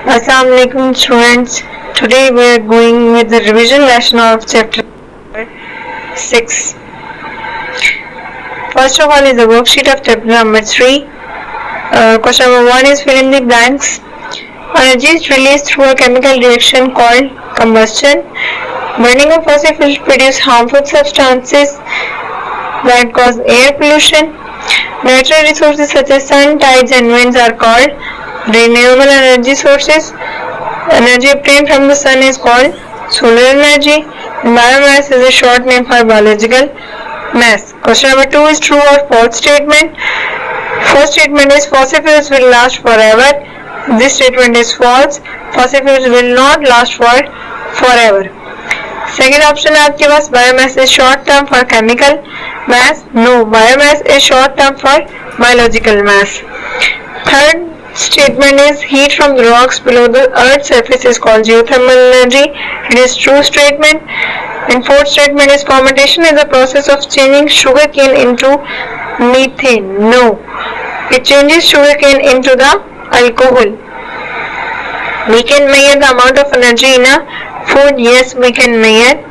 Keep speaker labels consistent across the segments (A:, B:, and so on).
A: Assalamu alaikum students. Today we are going with the revision lesson of chapter 6. First of all is the worksheet of chapter number 3. Question number 1 is fill in the blanks. Energy is released through a chemical reaction called combustion. Burning of fossil fuels produce harmful substances that cause air pollution. Natural resources such as sun, tides and winds are called renewable energy sources. Energy obtained from the sun is called solar energy. Biomass is a short name for biological mass. Question number 2 is true or false statement. First statement is fossil fuels will last forever. This statement is false. Fossil fuels will not last for forever. Second option है आपके पास biomass is short term for chemical mass. No, biomass is short term for biological mass. Third statement is heat from the rocks below the earth's surface is called geothermal energy. It is true statement. And fourth statement is fermentation is the process of changing sugarcane into methane. No, it changes sugarcane into the alcohol. We can measure the amount of energy in a food. Yes, we can measure.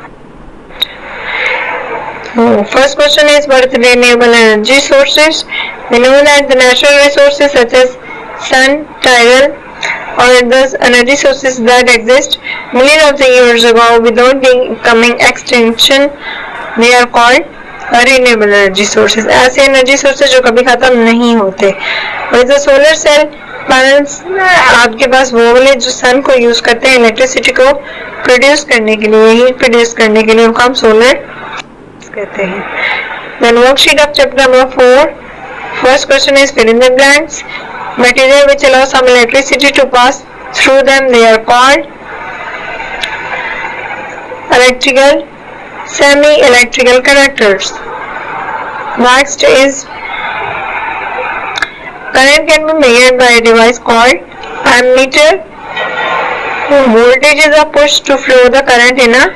A: First question is what are the renewable energy sources? We know that the natural resources such as sun, tidal or those energy sources that exist millions of the years ago without becoming extinction, they are called renewable energy sources. ऐसे energy sources जो कभी खत्म नहीं होते. With the solar cell panels आपके पास वो वाले जो sun को use करते हैं electricity को produce करने के लिए, heat produce करने के लिए उनको हम solar कहते हैं. Then worksheet of chapter number 4. First question is fill in the blanks. Material which allows some electricity to pass through them, they are called electrical, semi-electrical conductors. Next is current can be measured by a device called ammeter. Voltages are pushed to flow the current in a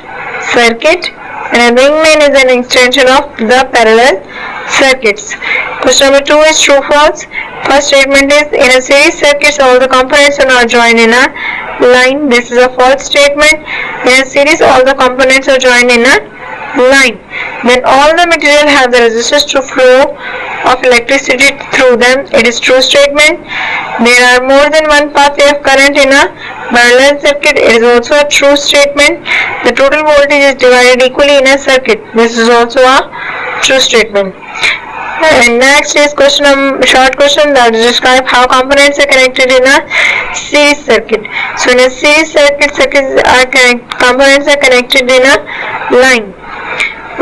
A: circuit, and a ringmain is an extension of the parallel circuits. Question number 2 is true false. First statement is in a series circuits all the components are not joined in a line. This is a false statement. In a series all the components are joined in a line. Then all the material have the resistance to flow of electricity through them. It is true statement. There are more than one pathway of current in a parallel circuit. It is also a true statement. The total voltage is divided equally in a circuit. This is also a true statement. And next is short question that describe how components are connected in a series circuit. So in a series circuit, components are connected in a line.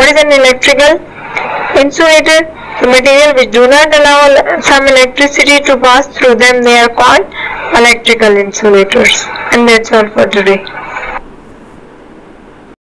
A: What is an electrical insulator? The material which do not allow some electricity to pass through them, they are called electrical insulators. And that's all for today.